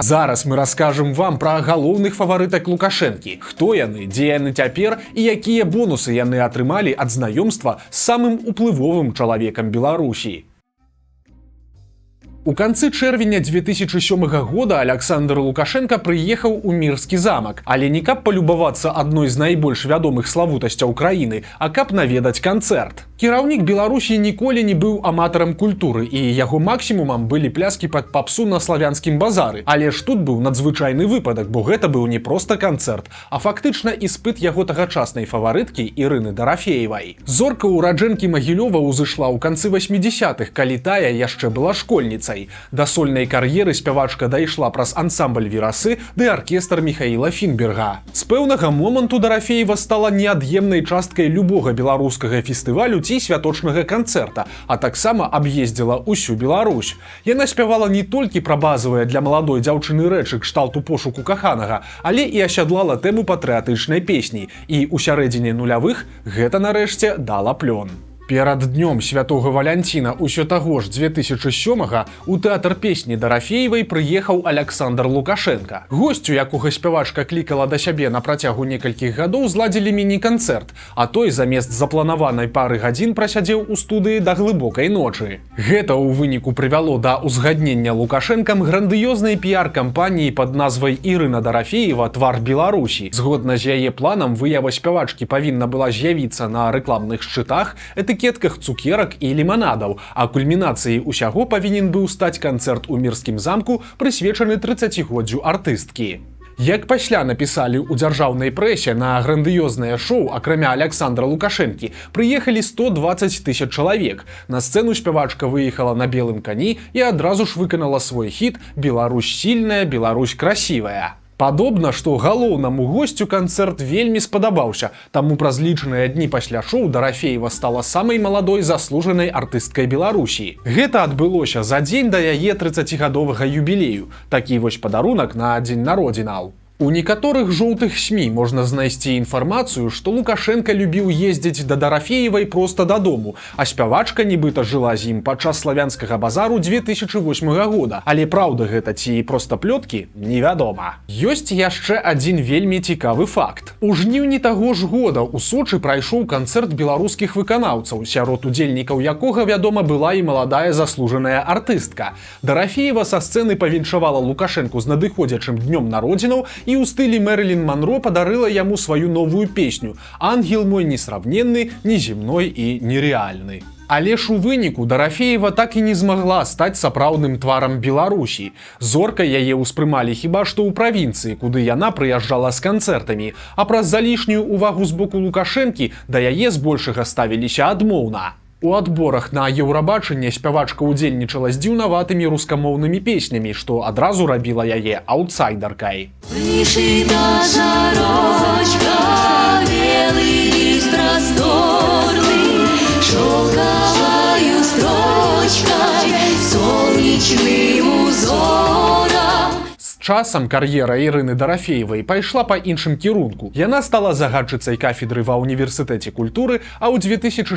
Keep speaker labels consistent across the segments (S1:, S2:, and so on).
S1: Зараз мы раскажам вам пра галоўных фаварытак Лукашэнкі, хто яны, дзе яны цяпер і якія бонусы яны атрымалі ад знаёмства з самым уплывовым чалавекам Беларусі. У канцы чэрвеня 2007 года Александр Лукашенко прыехаў у Мірскі замак, але не каб палюбавацца адной з найбольш вядомых славутасцяў краіны, а каб наведаць канцэрт. Кіраўнік Беларусі ніколі не быў аматарам культуры, і яго максімумам былі пляскі пад папсу на славянскім базары. Але ж тут быў надзвычайны выпадак, бо гэта быў не проста канцэрт, а фактычна іспыт яго тагачаснай фаварыткі Ірыны Дарафеевай. Зорка ураджэнкі Магілёва ўзышла ў канцы 80-х, калі тая яшчэ была школьніцай. Да сольнай кар'еры спявачка дайшла праз ансамбль «Верасы» ды аркестр Михаіла Фінберга. З пэўнага моманту Дарафеева стала неад'емнай часткай любога беларускага фестывалю ці святочнага канцэрта, а таксама аб'ездзіла ўсю Беларусь. Яна спявала не толькі пра базавыя для маладой дзяўчыны рэчы кшталту пошуку каханага, але і асядлала тэму патрыятычнай песні. І ў сярэдзіне нулявых гэта нарэшце дала плён. Перад днём святога Валянціна ўсё таго ж 2007-га у тэатр песні Дарафеевай прыехаў Александр Лукашенко. Госцю, якога спявачка клікала да сябе на працягу некалькіх гадоў, зладзілі міні-канцэрт, а той замест запланаванай пары гадзін прасядзеў у студыі да глыбокай ночы. Гэта ў выніку прывяло да ўзгаднення Лукашэнкам грандыёзнай піар-кампаніі пад назвай «Ірына Дарафеева. Твар Беларусі». Згодна з яе планам, выява спявачкі павінна была з'явіцца на рэкламных шчытах, этыкетках цукерак і ліманадаў, а кульмінацыяй усяго павінен быў стаць канцэрт у Мірскім замку, прысвечаны 30годдзю артысткі. Як пасля напісалі ў дзяржаўнай прэсе, на грандыёзнае шоу, акрамя Александра Лукашэнкі, прыехалі 120 000 чалавек. На сцэну спявачка выехала на белым кані і адразу ж выканала свой хіт «Беларусь сильная, Беларусь красивая». Падобна, што галоўнаму госцю канцэрт вельмі спадабаўся, таму праз лічаныя дні пасля шоу Дарафеева стала самай маладой заслужанай артысткай Беларусі. Гэта адбылося за дзень да яе 30гадовага юбілею. Такі вось падарунак на дзень народзінаў. У некаторых жоўтых СМІ можна знайсці інфармацыю, што Лукашенко любіў ездзіць да Дарафеевай проста дадому, а спявачка нібыта жыла з ім падчас славянскага базару 2008 года. Але праўда гэта ці проста плёткі, невядома. Ёсць яшчэ адзін вельмі цікавы факт. У жніўні таго ж года ў Сочы прайшоў канцэрт беларускіх выканаўцаў, сярод удзельнікаў якога, вядома, была і маладая заслужаная артыстка. Дарафеева са сцэны павіншавала Лукашэнку з надыходзячым днём народзінаў і ў стылі Мэрылін Манро падарыла яму сваю новую песню «Ангел мой несравненны, неземной і нереальны». Але ж у выніку Дарафеева так і не змагла стаць сапраўдным тварам Беларусі. Зоркай яе ўспрымалі хіба што ў правінцыі, куды яна прыязджала з канцэртамі, а праз залішнюю увагу з боку Лукашэнкі да яе збольшага ставіліся адмоўна. У адборах на Еўрабачанне спявачка ўдзельнічала з дзіўнаватымі рускамоўнымі песнямі, што адразу рабіла яе аўтсайдаркай. Часам кар'ера Ірыны Дарафеевай пайшла па іншым кірунку. Яна стала загадчыцай кафедры ва ўніверсітэце культуры, а ў 2016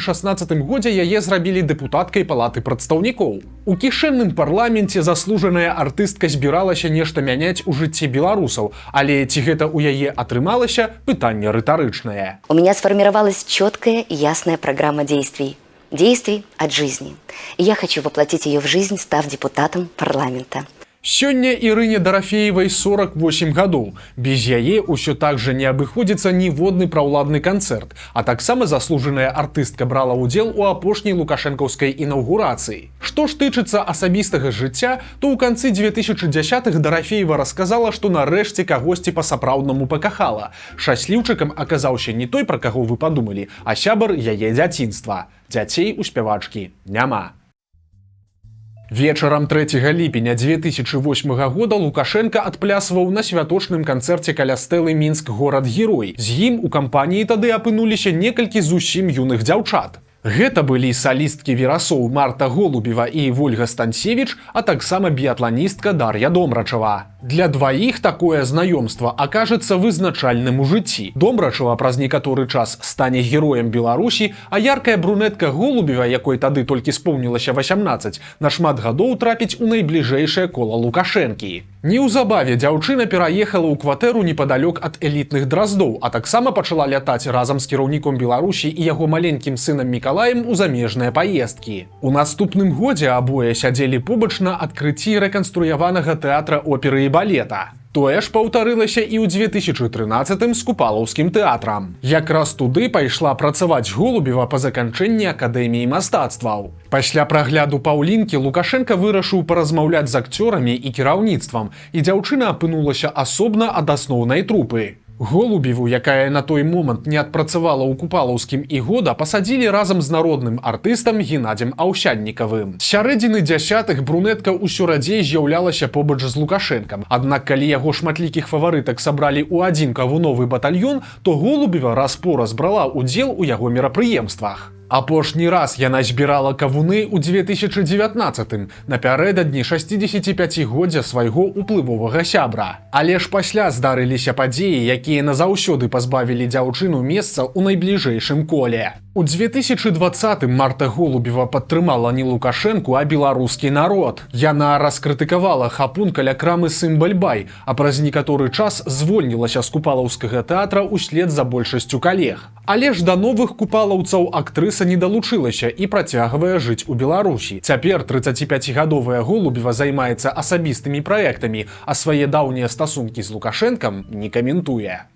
S1: годзе яе зрабілі дэпутаткай палаты прадстаўнікоў. У кішэнным парламенце заслужаная артыстка збіралася нешта мяняць у жыцці беларусаў, але ці гэта ў яе атрымалася, пытанне рытарычнае.
S2: У меня сформировалась четкая и ясная программа действий. Действий от жизни. И я хочу воплотить ее в жизнь, став депутатом парламента.
S1: Сёння Ірыне Дарафеевай 48 гадоў. Без яе ўсё так жа не абыходзіцца ніводны праўладны канцэрт, а таксама заслужаная артыстка брала ўдзел у апошняй лукашэнкаўскай інаўгурацыі. Што ж тычыцца асабістага жыцця, то ў канцы 2010-х Дарафеева расказала, што нарэшце кагосьці па-сапраўднаму пакахала. Шчасліўчыкам аказаўся не той, пра каго вы падумалі, а сябар яе дзяцінства. Дзяцей у спявачкі няма. Вечарам 3 ліпеня 2008 года Лукашенко адплясваў на святочным канцэрце каля стэлы «Мінск. Горад-герой». З ім у кампаніі тады апынуліся некалькі зусім юных дзяўчат. Гэта былі салісткі верасоў Марта Голубева і Вольга Станцевіч, а таксама біятланістка Дар'я Домрачава. Для дваіх такое знаёмства акажацца вызначальным у жыцці. Домрачава праз некаторы час стане героем Беларусі, а яркая брунетка Голубева, якой тады толькі споўнілася 18, на шмат гадоў трапіць у найбліжэйшае кола Лукашэнкі. Неўзабаве дзяўчына пераехала ў кватэру непадалёк ад элітных драздоў, а таксама пачала лятаць разам з кіраўніком Беларусі і яго маленькім сынам Мікалаем у замежныя паездкі. У наступным годзе абое сядзелі побач на адкрыцці рэканструяванага тэатра оперы і балета. Тое ж паўтарылася і ў 2013 з купалаўскім тэатрам. Якраз туды пайшла працаваць Голубева па заканчэнні акадэміі мастацтваў. Пасля прагляду Паўлінкі Лукашенка вырашыў паразмаўляць з акцёрамі і кіраўніцтвам, і дзяўчына апынулася асобна ад асноўнай трупы. Голубеву, якая на той момант не адпрацавала ў купалаўскім і года, пасадзілі разам з народным артыстам Геннадзем Аўсяннікавым. З сярэдзіны дзясятых брунетка ўсё радзей з'яўлялася побач з Лукашэнкам. Аднак калі яго шматлікіх фаварытак сабралі ў адзін кавуновы батальён, то Голубева раз-пораз брала ўдзел у яго мерапрыемствах. Апошні раз яна збірала кавуны ў 2019 напярэдадні 65-годдзя свайго ўплывовага сябра. Але ж пасля здарыліся падзеі, якія назаўсёды пазбавілі дзяўчыну месца ў найбліжэйшым коле. У 2020 Марта Голубева падтрымала не Лукашэнку, а беларускі народ. Яна раскрытыкавала хапун каля крамы «Сымбаль-бай», а праз некаторы час звольнілася з купалаўскага тэатра ўслед за большасцю калег. Але ж да новых купалаўцаў актрыса не далучылася і працягвае жыць у Беларусі. Цяпер 35-гадовая Голубева займаецца асабістымі праектамі, а свае даўнія стасункі з Лукашэнкам не каментуе.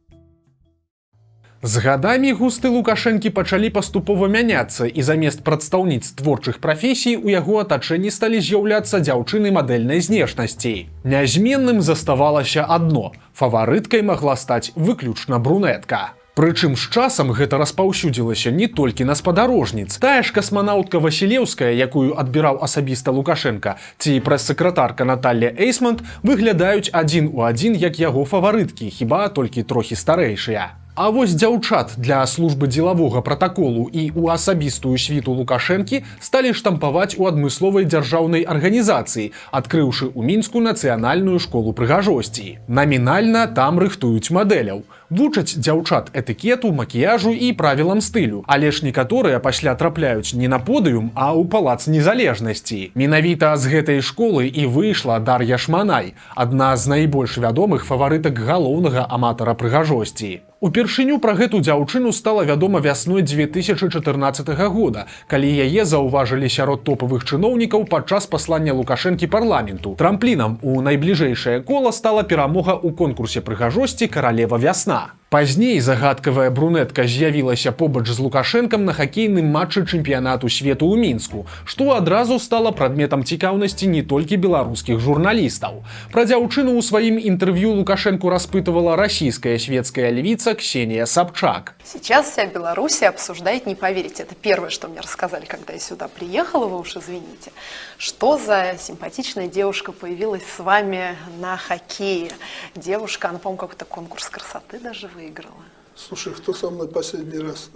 S1: З гадамі густы Лукашэнкі пачалі паступова мяняцца, і замест прадстаўніц творчых прафесій у яго атачэнні сталі з'яўляцца дзяўчыны мадэльнай знешнасці. Нязменным заставалася адно – фаварыткай магла стаць выключна брунетка. Прычым з часам гэта распаўсюдзілася не толькі на спадарожніц. Тая ж касманаўтка Васілеўская, якую адбіраў асабіста Лукашенка, ці прэс-сакратарка Наталля Эйсмонт выглядаюць адзін у адзін як яго фаварыткі, хіба толькі трохі старэйшыя. А вось дзяўчат для службы дзелавога пратаколу і ў асабістую світу Лукашэнкі сталі штампаваць у адмысловай дзяржаўнай арганізацыі, адкрыўшы ў Мінску нацыянальную школу прыгажосці. Намінальна там рыхтуюць мадэляў. Вучаць дзяўчат этыкету, макіяжу і правілам стылю, але ж некаторыя пасля трапляюць не на подыум, а ў палац незалежнасці. Менавіта з гэтай школы і выйшла Дар'я Шманай, адна з найбольш вядомых фаварытак галоўнага аматара прыгажосці. Упершыню пра гэту дзяўчыну стала вядома вясной 2014 года, калі яе заўважылі сярод топавых чыноўнікаў падчас паслання Лукашэнкі парламенту. Трамплінам у найбліжэйшае кола стала перамога ў конкурсе прыгажосці «Каралева вясна». Пазней загадкавая брунетка з'явілася побач з Лукашэнкам на хакейным матчы чэмпіянату свету ў Мінску, што адразу стала прадметам цікаўнасці не толькі беларускіх журналістаў. Пра дзяўчыну ў сваім інтэрв'ю Лукашэнку распытывала расійская светская львица Ксения Собчак.
S3: Сейчас вся Белоруссия обсуждает, не поверите, это первое, что мне рассказали, когда я сюда приехала, вы уж извините, что за симпатичная девушка появилась с вами на хоккее. Девушка, она, по-моему, какой-то конкурс красоты даже выиграла.
S4: Слушай, кто со мной последний раз?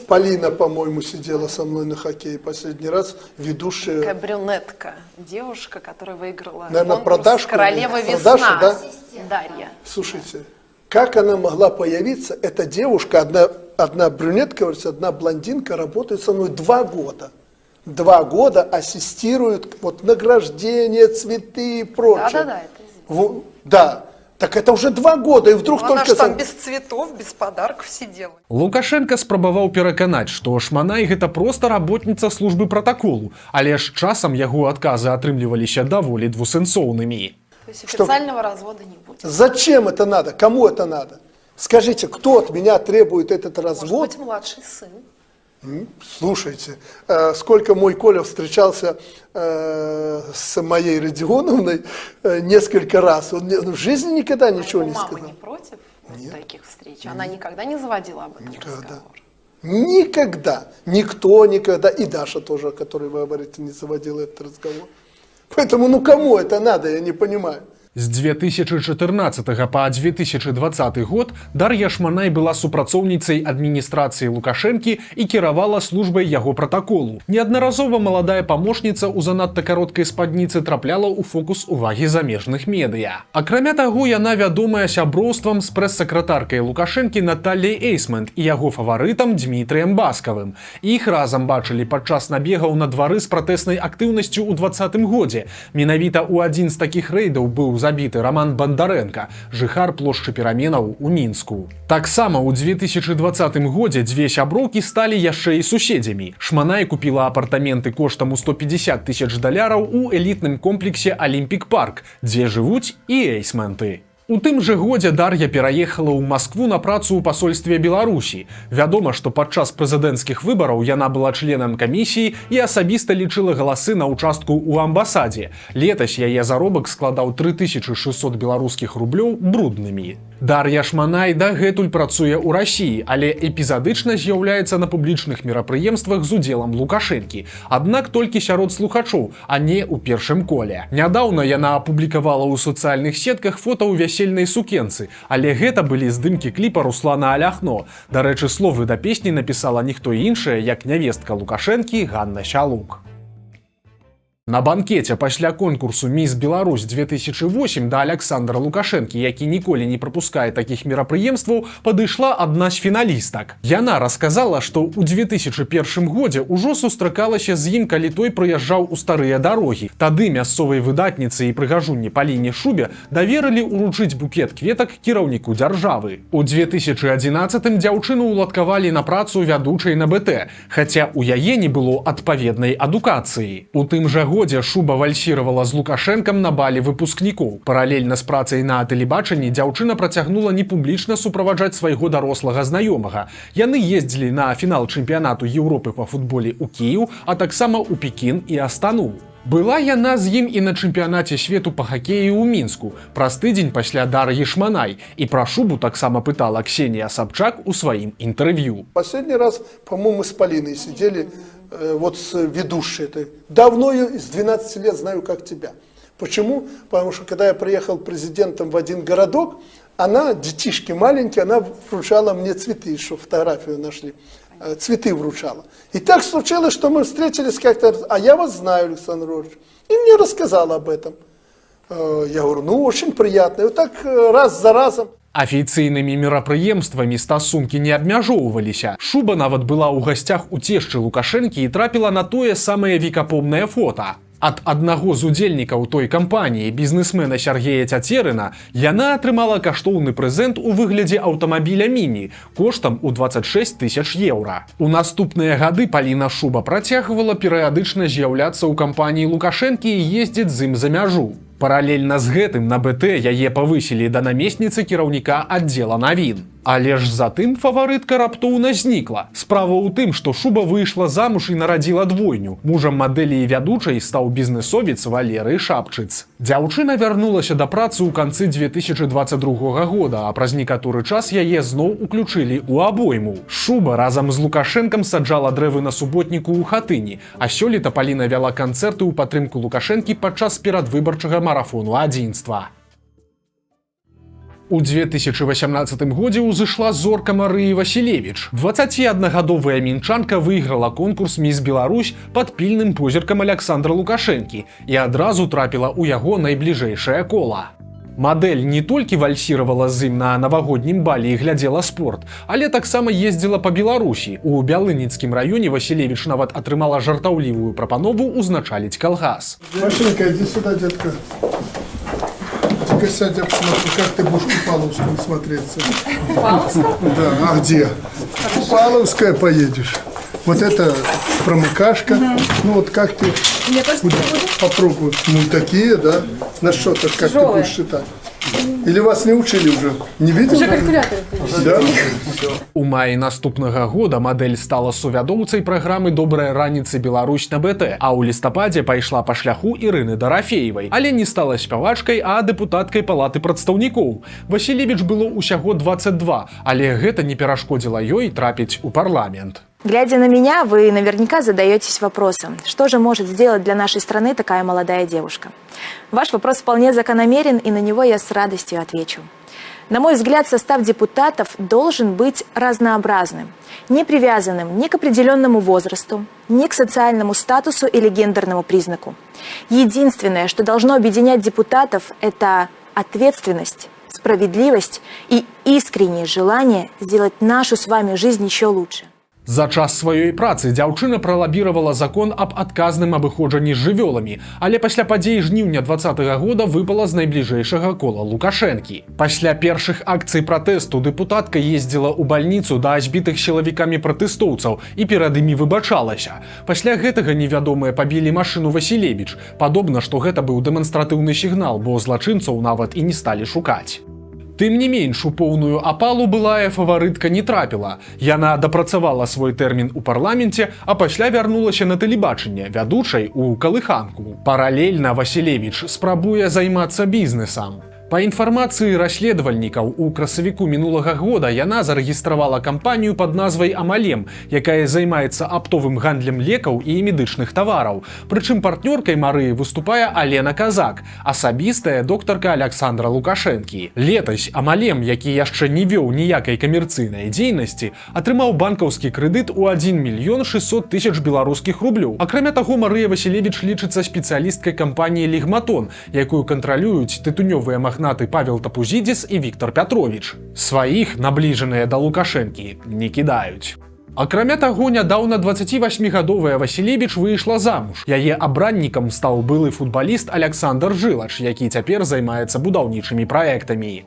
S4: Полина, по-моему, сидела со мной на хоккее последний раз, ведущая.
S3: Такая брюнетка, девушка, которая выиграла
S4: Наверное,
S3: конкурс
S4: продажку,
S3: «Королева
S4: продажу,
S3: весна».
S4: да?
S3: Дарья.
S4: Слушайте, как она могла появиться? Эта девушка, одна брюнетка, говорится, одна блондинка, работает со мной 2 года. 2 года ассистирует, вот награждение, цветы и прочее.
S3: Да-да-да, это известно.
S4: Да. Так это уже 2 года, и вдруг
S3: Она
S4: только...
S3: же там без цветов, без подарков сидела.
S1: Лукашенко спрабаваў пераканаць, што Шманай гэта проста работніца службы пратаколу, але ж часам яго адказы атрымліваліся даволі двусэнсоўнымі.
S3: То есть официального развода не будет.
S4: Зачем это надо? Кому это надо? Скажите, кто от меня требует этот развод?
S3: Может быть, младший сын.
S4: Слушайте, сколько мой Коля встречался с моей Родионовной несколько раз. Он в жизни никогда ничего не сказал.
S3: Мама не против таких встреч? Она никогда не заводила об этом разговор?
S4: Никогда. Никто никогда. И Даша тоже, о которой вы говорите, не заводила этот разговор. Поэтому, ну кому это надо, я не понимаю.
S1: З 2014 па 2020 год Дар'я Шманай была супрацоўніцай адміністрацыі Лукашэнкі і кіравала службай яго пратаколу. Неаднаразова маладая памочніца ў занадта кароткай спадніцы трапляла ў фокус увагі замежных медыа. Акрамя таго, яна вядомая сяброўствам з прэс-сакратаркай Лукашэнкі Наталляй Эйсмонт і яго фаварытам Дмітрыем Баскавым. Іх разам бачылі падчас набегаў на двары з пратэснай актыўнасцю ў 2020 годзе. Менавіта ў адзін з такіх рэйдаў быў забіты Роман Бандарэнка, жыхар плошчы Пераменаў у Мінску. Таксама ў 2020 годзе дзве сяброўкі сталі яшчэ і суседзямі. Шманай купіла апартаменты коштам у $150 000 у элітным комплексе «Олімпік Парк», дзе жывуць і эйсменты. У тым жа годзе Дар'я пераехала ў Маскву на працу ў пасольстве Беларусі. Вядома, што падчас прэзідэнцкіх выбараў яна была членам камісіі і асабіста лічыла галасы на ўчастку ў амбасадзе. Летась яе заробак складаў 3600 беларускіх рублёў бруднымі. Дар'я Шманай дагэтуль працуе ў Расіі, але эпізадычна з'яўляецца на публічных мерапрыемствах з удзелам Лукашэнкі. Аднак толькі сярод слухачоў, а не ў першым коле. Нядаўна яна апублікавала ў сацыяльных сетках фота ў вясельнай сукенцы, але гэта былі здымкі кліпа Руслана Аляхно. Дарэчы, словы да песні напісала ніхто іншая, як нявестка Лукашэнкі Ганна Сялук. На банкеце пасля конкурсу «Міс Беларусь 2008» да Александра Лукашэнкі, які ніколі не прапускае такіх мерапрыемстваў, падышла адна з фіналістак. Яна расказала, што ў 2001 годзе ўжо сустракалася з ім, калі той прыязджаў у старыя дарогі. Тады мясцовай выдатніцы і прыгажунні Паліне Шубе даверылі ўручыць букет кветак кіраўніку дзяржавы. У 2011 дзяўчыну ўладкавалі на працу вядучай на БТ, хаця ў яе не было адпаведнай адукацыі. У тым жа годзе Шуба вальсіравала з Лукашэнкам на бале выпускнікоў. Паралельна з працай на тэлебачанні дзяўчына працягнула непублічна суправаджаць свайго дарослага знаёмага. Яны ездзілі на фінал чэмпіянату Еўропы па футболе ў Кіеў, а таксама ў Пекін і Астану. Была яна з ім і на чэмпіянаце свету па хакеі ў Мінску, праз тыдзень пасля Дар'і Шманай. І пра Шубу таксама пытала Ксенія Собчак у сваім інтэрв'ю.
S4: Последний раз, по-моему, с Полиной сидели, вот с ведущей этой. Давно ее, с 12 лет знаю, как тебя. Почему? Потому что когда я приехал президентом в один городок, она, детишки маленькие, она вручала мне цветы, что фотографию нашли. Цветы вручала. И так случилось, что мы встретились как-то, а я вас знаю, Александр Иванович. И мне рассказала об этом. Я говорю, ну, очень приятно. И вот так раз за разом.
S1: Афіцыйнымі мерапрыемствамі стасункі не абмяжоўваліся. Шуба нават была ў гасцях у цешчы Лукашэнкі і трапіла на тое самае векапомнае фота. Ад аднаго з удзельнікаў той кампаніі, бізнесмена Сергея Цяцерына, яна атрымала каштоўны прэзент у выглядзе аўтамабіля міні коштам у 26 000 еўра. У наступныя гады Паліна Шуба працягвала перыядычна з'яўляцца ў кампаніі Лукашэнкі і ездзіць з ім за мяжу. Паралельна з гэтым на БТ яе павысілі да намесніцы кіраўніка аддзела навін. Але ж затым фаварытка раптоўна знікла. Справа ў тым, што Шуба выйшла замуж і нарадзіла двойню. Мужам мадэлі і вядучай стаў бізнесовец Валерый Шапчыц. Дзяўчына вярнулася да працы ў канцы 2022 года, а праз некаторы час яе зноў уключылі ў абойму. Шуба разам з Лукашэнкам саджала дрэвы на суботніку ў Хатыні, а сёлета Паліна вяла канцэрты ў падтрымку Лукашэнкі падчас перадвыбарчага марафону адзінства. У 2018 годзе ўзышла зорка Марыі Васілевіч. 21гадовая мінчанка выйграла конкурс «Міс Беларусь» пад пільным позіркам Александра Лукашэнкі і адразу трапіла ў яго найбліжэйшае кола. Мадэль не толькі вальсіравала з ім на навагоднім бале і глядзела спорт, але таксама ездзіла па Беларусі. У Бялыніцкім раёне Васілевіч нават атрымала жартаўлівую прапанову узначаліць калгас.
S4: Машенька, иди сюда, детка. Сядь, я посмотрю, как ты будешь Купаловскую смотреться.
S3: Купаловская?
S4: Да, а где? Купаловская поедешь. Вот это промыкашка. Ну вот как ты попробуй. Ну такие, да. На что-то, как ты будешь считать. Или вас не учили уже? Не видели?
S3: Уже калькулятор.
S4: Да?
S1: У маі наступнага года мадэль стала сувядоўцай праграмы «Добрая раніца Беларусь» на БТ, а ў лістападзе пайшла па шляху Ірыны Дарафеевай, але не стала спявачкай, а дэпутаткай палаты прадстаўнікоў. Васілевіч было ўсяго 22, але гэта не перашкодзіла ёй трапіць у парламент.
S5: Глядя на меня, вы наверняка задаетесь вопросом, что же может сделать для нашей страны такая молодая девушка? Ваш вопрос вполне закономерен, и на него я с радостью отвечу. На мой взгляд, состав депутатов должен быть разнообразным, не привязанным ни к определенному возрасту, ни к социальному статусу или гендерному признаку. Единственное, что должно объединять депутатов, это ответственность, справедливость и искреннее желание сделать нашу с вами жизнь еще лучше.
S1: За час сваёй працы дзяўчына пралабіравала закон аб адказным абыходжанні з жывёламі, але пасля падзей жніўня 2020 года выпала з найбліжэйшага кола Лукашэнкі. Пасля першых акцый пратэсту дэпутатка ездзіла ў бальніцу да збітых сілавікамі пратэстоўцаў і перад імі выбачалася. Пасля гэтага невядомыя пабілі машыну Васілевіч. Падобна, што гэта быў дэманстратыўны сігнал, бо злачынцаў нават і не сталі шукаць. Тым не менш, у поўную апалу былая фаварытка не трапіла. Яна дапрацавала свой тэрмін у парламенце, а пасля вярнулася на тэлебачанне, вядучай у калыханку. Паралельна Васілевіч спрабуе займацца бізнесам. Па інфармацыі расследавальнікаў, у красавіку мінулага года яна зарэгістравала кампанію пад назвай «Амалем», якая займаецца аптовым гандлем лекаў і медычных тавараў. Прычым партнёркай Марыі выступае Алена Казак, асабістая доктарка Александра Лукашэнкі. Летась «Амалем», які яшчэ не вёў ніякай камерцыйнай дзейнасці, атрымаў банкаўскі крэдыт у 1 мільён 600 тысяч беларускіх рублёў. Акрамя таго, Марыя Васілевіч лічыцца спецыялісткай кампаніі «Лігматон», якую кантралююць тытунёвыя магнаты Павел Тапузідзіс і Віктор Пятровіч. Сваіх набліжаныя да Лукашэнкі не кідаюць. Акрамя таго, нядаўна 28-гадовая Васілевіч выйшла замуж. Яе абраннікам стаў былы футбаліст Александр Жылач, які цяпер займаецца будаўнічымі праектамі.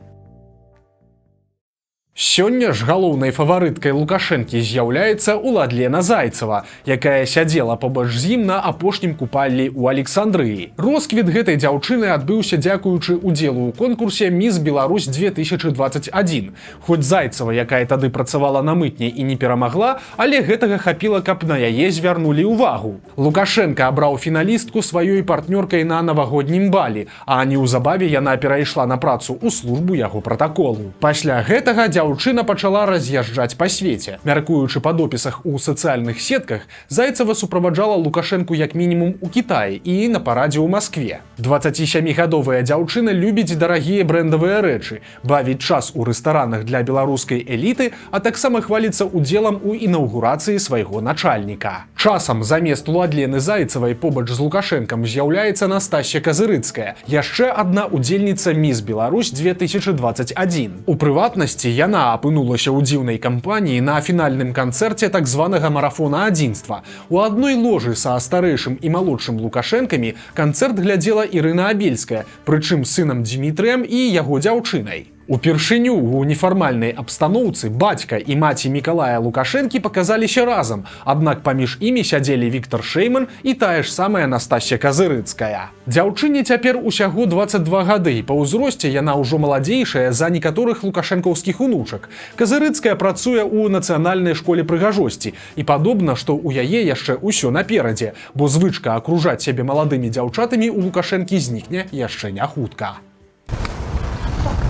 S1: Сёння ж галоўнай фаварыткай Лукашэнкі з'яўляецца Уладлена Зайцева, якая сядзела побач з ім на апошнім купаллі ў Александрыі. Росквіт гэтай дзяўчыны адбыўся дзякуючы удзелу ў конкурсе «Міс Беларусь 2021». Хоць Зайцева, якая тады працавала на мытні і не перамагла, але гэтага хапіла, каб на яе звярнулі ўвагу. Лукашенка абраў фіналістку сваёй партнёркай на навагоднім балі, а неўзабаве яна перайшла на працу ў службу яго пратаколу. Пасля гэтага дзяўчына пачала раз'язджаць па свеце. Мяркуючы па допісах у сацыяльных сетках, Зайцева суправаджала Лукашэнку як мінімум у Кітаі і на парадзе ў Маскве. 27-гадовая дзяўчына любіць дарагія брэндавыя рэчы, бавіць час у рэстаранах для беларускай эліты, а таксама хваліцца удзелам у інаўгурацыі свайго начальніка. Часам замест Уладлены Зайцевай побач з Лукашэнкам з'яўляецца Настасья Казырыцкая, яшчэ адна удзельніца «Міс Беларусь 2021». У прыватнасці, яна апынулася ў дзіўнай кампаніі на фінальным канцэрце так званага марафона адзінства. У адной ложы са старэйшым і малодшым Лукашэнкамі канцэрт глядзела Ірына Абельская, прычым сынам Дмітрыем і яго дзяўчынай. Упершыню ў нефармальнай абстаноўцы бацька і маці Мікалая Лукашэнкі паказаліся разам, аднак паміж імі сядзелі Віктор Шэйман і тая ж самая Настасья Казырыцкая. Дзяўчыне цяпер усяго 22 гады, па ўзросце яна ўжо маладзейшая за некаторых лукашэнкаўскіх унучак. Казырыцкая працуе ў нацыянальнай школе прыгажосці, і падобна, што ў яе яшчэ ўсё наперадзе, бо звычка акружаць сябе маладымі дзяўчатамі у Лукашэнкі знікне яшчэ не хутка.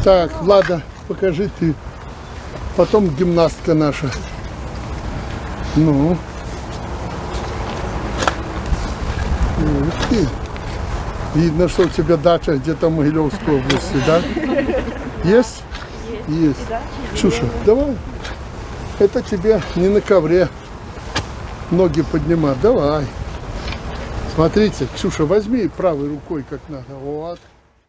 S4: Так, Влада, покажи ты. Потом гимнастка наша. Ну. Ух ты. Видно, что у тебя дача где-то в Могилевской области, да? Есть? Есть. Ксюша, давай. Это тебе не на ковре ноги поднимать. Давай. Смотрите, Ксюша, возьми правой рукой как надо. Вот.